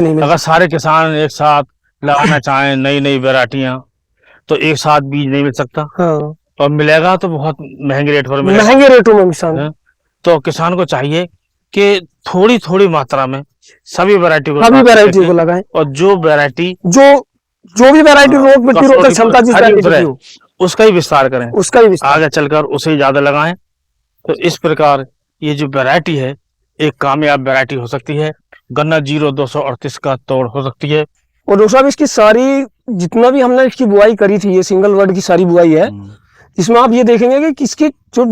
अगर सारे किसान एक साथ लगाना चाहें नई नई वैरायटियां तो एक साथ बीज नहीं मिल सकता। हाँ, और मिलेगा तो बहुत महंगे रेट पर मिलेगा। महंगे रेटों में किसान। हैं? तो किसान को चाहिए कि थोड़ी थोड़ी मात्रा में सभी वैरायटी को लगाएं। और जो वैरायटी जो भी वैरायटी रोग प्रतिरोधक क्षमता जिस वैरायटी की हो उसका ही विस्तार करें, उसका ही विस्तार आगे चलकर उसे ही ज्यादा लगाएं। तो इस प्रकार ये जो वैरायटी है एक कामयाब वैरायटी हो सकती है। गन्ना 0238 का तोड़ हो सकती है। और डॉक्टर साहब इसकी सारी जितना भी हमने इसकी बुआई करी थी, ये सिंगल वर्ड की सारी बुआई है, इसमें आप ये देखेंगे कि इसकी जो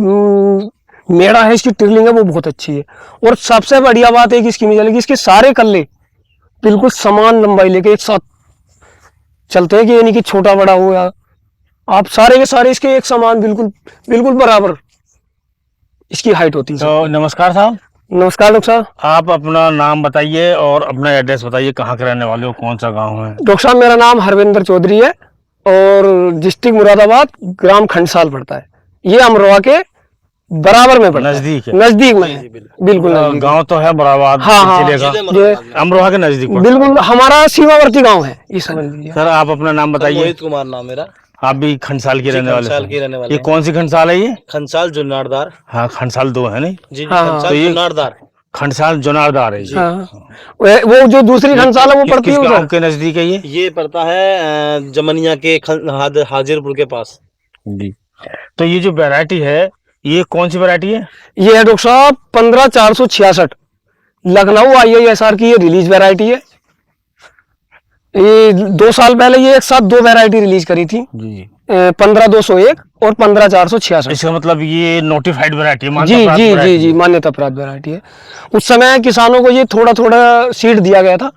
मेड़ा है, इसकी टिरलिंग है वो बहुत अच्छी है। और सबसे बढ़िया बात है कि इसकी मिलेगी, इसके सारे कल्ले बिल्कुल समान लंबाई लेके एक साथ चलते हैं, कि यानी कि छोटा बड़ा हो या आप सारे के सारे इसके एक समान बिल्कुल बिल्कुल बराबर इसकी हाइट होती है। तो नमस्कार साहब। नमस्कार डॉक्टर साहब। आप अपना नाम बताइए और अपना एड्रेस बताइए, कहाँ के रहने वाले हो, कौन सा गांव है? डॉक्टर साहब मेरा नाम हरविंदर चौधरी है और डिस्ट्रिक्ट मुरादाबाद, ग्राम खंडसाल पड़ता है। ये अमरोहा के बराबर में पड़ता नजदीक है। नजदीक में है, बिल्कुल नजदीक। गांव तो है मुरादाबाद, हाँ, अमरोहा के नजदीक बिल्कुल हमारा सीमावर्ती गांव है, ये समझ लीजिए। सर आप अपना नाम बताइए। मोहित कुमार नाम मेरा। आप भी खंडसाल के रहने वाले? खंडसाल के रहने वाले। ये कौन सी खंडसाल है? ये खंडसाल जुनारदार। हाँ, खंडसाल 2 है नहीं? जी हाँ, खंडसाल तो ये जुनारदार। खंडसाल जुनारदार है। हाँ, वो जो दूसरी खंडसाल है वो पड़ती है गांव के नजदीक है? ये पड़ता है जमनिया के हाजिरपुर के पास जी। तो ये जो वैरायटी है ये कौन सी वैरायटी है? ये है डॉक्टर साहब 15466 लखनऊ IISR की ये रिलीज वैरायटी है। ये 2 साल पहले ये एक साथ 2 वैरायटी रिलीज करी थी जी। 15201 और 15466। इसका मतलब ये नोटिफाइड वैरायटी है? जी, मान्यता प्राप्त वैरायटी है। उस समय किसानों को ये थोड़ा थोड़ा सीड दिया गया था,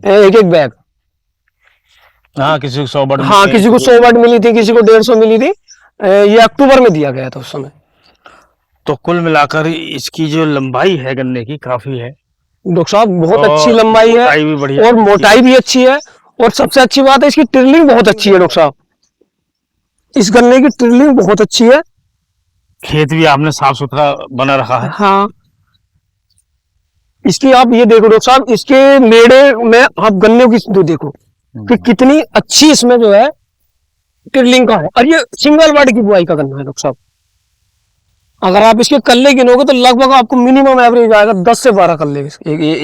एक एक बैग। हाँ, किसी को 100 बट, हाँ, किसी को 100 बट मिली थी, किसी को 150 मिली थी। ये अक्टूबर में दिया गया था उस समय। तो कुल मिलाकर इसकी जो लंबाई है गन्ने की काफी है डॉक्टर साहब, बहुत अच्छी लंबाई है और मोटाई भी अच्छी है। और सबसे अच्छी बात है इसकी टिरलिंग बहुत अच्छी है डॉक्टर साहब। इस गन्ने की टिरलिंग बहुत अच्छी है। खेत भी आपने साफ सुथरा बना रखा है। हाँ, इसकी आप ये देखो डॉक्टर साहब, इसके मेड़े में आप गन्ने की तो देखो कि कितनी अच्छी इसमें जो है टिरलिंग का है। और ये सिंगल वर्ड की बुआई का गन्ना है डॉक्टर साहब। अगर आप इसके कल्ले गिनोगे तो लगभग आपको मिनिमम एवरेज आएगा 10 से 12 कल्ले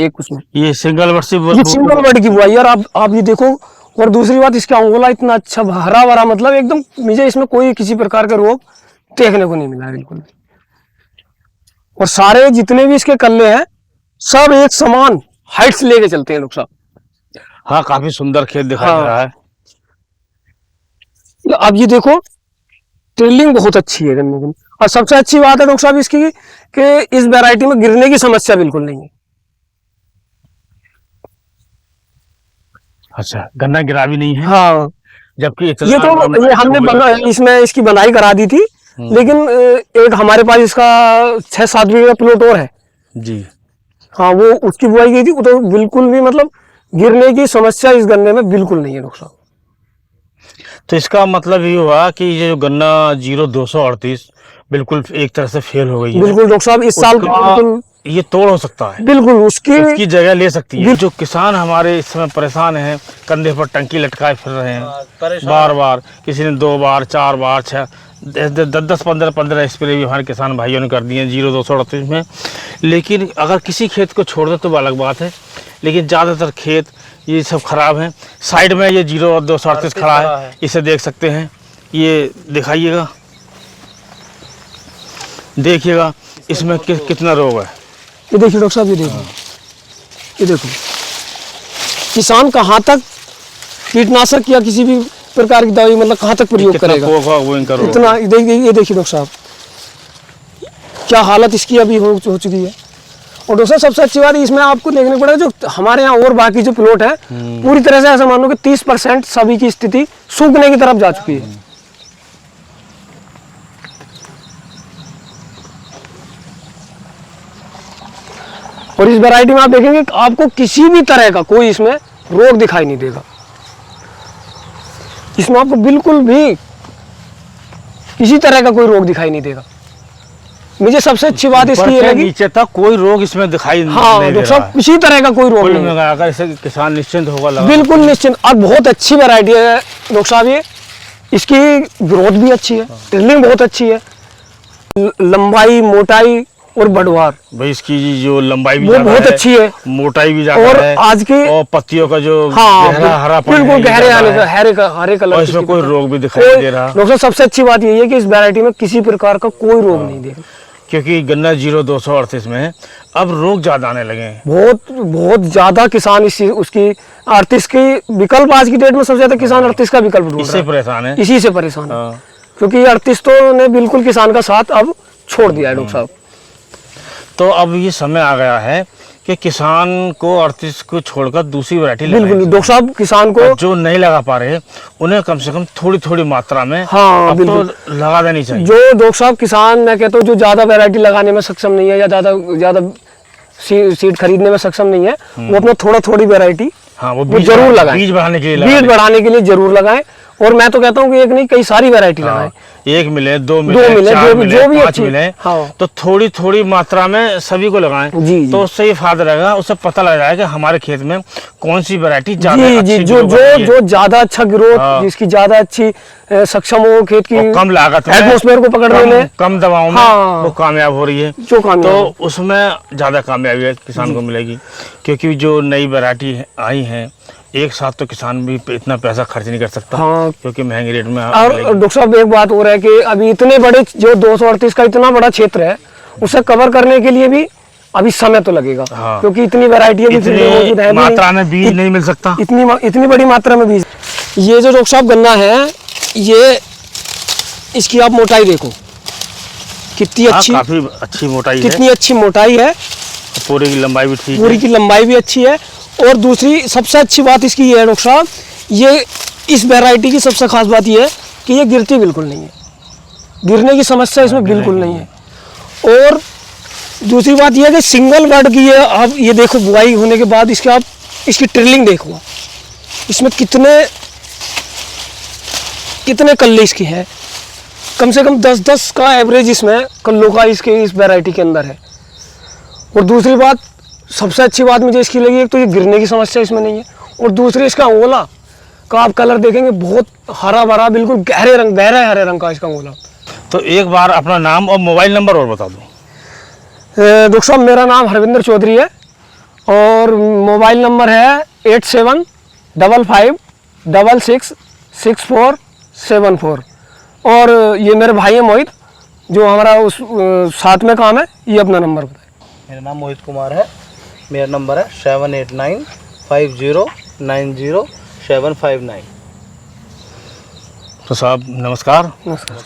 एक उसमें। ये सिंगल वर्ड सिंगल वर्ड की बुआई। और आप ये देखो। और दूसरी बात, इसका अंगोला इतना अच्छा हरा भरा, मतलब एकदम मुझे इसमें कोई किसी प्रकार का रोग देखने को नहीं मिला बिल्कुल। और सारे जितने भी इसके कल्ले हैं सब एक समान हाइट से लेके चलते हैं डॉक्टर साहब। हाँ, काफी सुंदर खेत दिखाई दे रहा है। अब ये देखो टिरलिंग बहुत अच्छी है गन्ने की। और सबसे अच्छी बात है डॉक्टर साहब इसकी कि इस वैरायटी में गिरने की समस्या बिल्कुल नहीं है। अच्छा, गन्ना गिरा भी नहीं है? हाँ, जबकि ये हमने इसमें इसकी बनाई करा दी थी, लेकिन एक हमारे पास इसका 6-7 बीघे का प्लॉट और है जी। हाँ, वो उसकी बुआई की थी। तो बिल्कुल भी मतलब गिरने की समस्या इस गन्ने में बिल्कुल नहीं है डॉक्टर साहब। तो इसका मतलब ये हुआ कि ये जो गन्ना 0238 बिल्कुल एक तरह से फेल हो गई है। बिल्कुल डॉक्टर साहब, इस साल बिल्कुल ये तोड़ हो सकता है, बिल्कुल उसकी जगह ले सकती है। जो किसान हमारे इस समय परेशान हैं, कंधे पर टंकी लटकाए फिर रहे हैं बार बार, किसी ने 2 बार 4 बार 6 10 15 स्प्रे भी हमारे किसान भाइयों ने कर दिए 0238 में। लेकिन अगर किसी खेत को छोड़ दे तो अलग बात है, लेकिन ज़्यादातर खेत ये सब खराब हैं। साइड में ये 0238 खड़ा है, इसे देख सकते हैं। ये दिखाइएगा, देखिएगा इसमें कितना रोग है। ये देखिए डॉक्टर साहब, ये देखो किसान कहाँ तक कीटनाशक या किसी भी प्रकार की दवाई मतलब कहाँ तक प्रयोग करेगा, इतना। ये देखिए डॉक्टर साहब क्या हालत इसकी अभी हो चुकी है। और डॉक्टर साहब सबसे अच्छी बात इसमें आपको देखने को पड़ेगा, जो हमारे यहाँ और बाकी जो प्लॉट है पूरी तरह से ऐसा मानो कि 30% सभी की स्थिति सूखने की तरफ जा चुकी है। और इस वैरायटी में आप देखेंगे आपको किसी भी तरह का कोई इसमें रोग दिखाई नहीं देगा। इसमें आपको बिल्कुल भी किसी तरह का कोई रोग दिखाई नहीं देगा। मुझे सबसे अच्छी बात इसकी ये ऊपर से लगी, नीचे तक कोई रोग इसमें दिखाई हाँ नहीं दे डॉक्टर रहा साहब किसी तरह का कोई रोग कुल नहीं है। मिलाकर इसे किसान निश्चिंत होगा लगा। बिल्कुल निश्चिंत, और बहुत अच्छी वैरायटी है डॉक्टर साहब ये। इसकी ग्रोथ भी अच्छी है, टिल्लिंग बहुत अच्छी है, लंबाई, मोटाई और बढ़वार भाई इसकी जो लंबाई भी वो ज्यादा बहुत है, अच्छी है। मोटाई भी ज्यादा और है, आज के और पत्तियों का जो हाँ गहरा हरापन है, बिल्कुल ये गहरे ज्यादा आने है। हरे कलर और की इसमें इसकी कोई पत्ती। रोग भी दिखाई नहीं दे रहा, डॉक्टर साहब सबसे अच्छी बात यही है कि इस वैरायटी में किसी प्रकार का कोई रोग नहीं देगा। क्योंकि गन्ना 0238 में अब रोग ज्यादा आने लगे हैं। बहुत ज्यादा किसान उसकी 38 की विकल्प, आज की डेट में सबसे ज्यादा किसान 38 का विकल्प ढूंढ इससे रहा है, परेशान है। इसी से परेशान है। हाँ। क्योंकि 38 तो ने बिल्कुल किसान का साथ अब छोड़ दिया है डॉक्टर साहब। तो अब ये समय आ गया है कि किसान को 38 को छोड़कर दूसरी वैरायटी बिल्कुल डॉक्टर साहब किसान को जो नहीं लगा पा रहे उन्हें कम से कम थोड़ी थोड़ी मात्रा में हाँ, अब बिल्कुल। तो लगा देनी चाहिए। जो डॉक्टर साहब किसान, मैं कहता हूँ जो ज्यादा वैरायटी लगाने में सक्षम नहीं है या ज्यादा सीड खरीदने में सक्षम नहीं है, वो अपना थोड़ी वैरायटी हाँ वो वो जरूर लगाएं, बीज बढ़ाने के लिए बीज लगाएं। बढ़ाने के लिए जरूर लगाएं। और मैं तो कहता हूँ कि एक नहीं कई सारी वैरायटी लगाएं। हाँ, एक मिले, दो मिले, मिले, चार मिले, जो भी 5 अच्छी- मिले, हाँ। तो थोड़ी थोड़ी मात्रा में सभी को लगाएं। जी, जी। तो उससे ये फायदा रहेगा, उससे पता लग जाएगा कि हमारे खेत में कौन सी वैरायटी ज्यादा जी अच्छी जो ग्रो कर रही है। जो ज्यादा अच्छा ग्रोथ, हाँ। जिसकी ज्यादा अच्छी सक्षम हो खेत की, और कम लागत में, एटमॉस्फेयर को पकड़ने में, कम दवाओं में हाँ। वो कामयाब हो रही है, जो कामयाब तो उसमें ज्यादा कामयाबी है किसान को मिलेगी। क्योंकि जो नई वैरायटी आई है, एक साथ तो किसान भी इतना पैसा खर्च नहीं कर सकता, हाँ। क्योंकि महंगे रेट में और मिलेगी। डॉक्टर साहब एक बात और है कि अभी इतने बड़े जो 238 का इतना बड़ा क्षेत्र है, उसे कवर करने के लिए भी अभी समय तो लगेगा। हाँ। क्योंकि इतनी वैरायटी अभी इतनी मौजूद है भी मात्रा नहीं। में बीज नहीं मिल सकता। इतनी बड़ी मात्रा में बीज। ये जो डॉक्टर साहब गन्ना है, ये इसकी आप मोटाई देखो कितनी हाँ, अच्छी, काफी अच्छी मोटाई है, कितनी अच्छी मोटाई है, पूरी की लंबाई भी ठीक पूरी है। की लंबाई भी अच्छी है। और दूसरी सबसे अच्छी बात इसकी ये है डॉक्टर साहब, ये इस वैरायटी की सबसे खास बात ये है कि ये गिरती बिल्कुल नहीं है, गिरने की समस्या इसमें बिल्कुल नहीं है। और दूसरी बात ये है कि सिंगल वर्ड की ये आप ये देखो, बुआई होने के बाद इसके आप इसकी ट्रिलिंग देखो, इसमें कितने कल्ले इसके हैं, कम से कम 10-10 का एवरेज इसमें कल्लों का इसके इस वैरायटी के अंदर है। और दूसरी बात, सबसे अच्छी बात मुझे इसकी लगी, एक तो ये गिरने की समस्या इसमें नहीं है, और दूसरी इसका ओला का आप कलर देखेंगे बहुत हरा भरा, बिल्कुल गहरे हरे रंग का इसका ओला। तो एक बार अपना नाम और मोबाइल नंबर और बता दो। डॉक्टर साहब मेरा नाम हरविंदर चौधरी है और मोबाइल नंबर है 8755666474। और ये मेरे भाई है मोहित, जो हमारा उस साथ में काम है, ये अपना नंबर बताए। मेरा नाम मोहित कुमार है, मेरा नंबर है 7895090759। तो साहब नमस्कार। नमस्कार।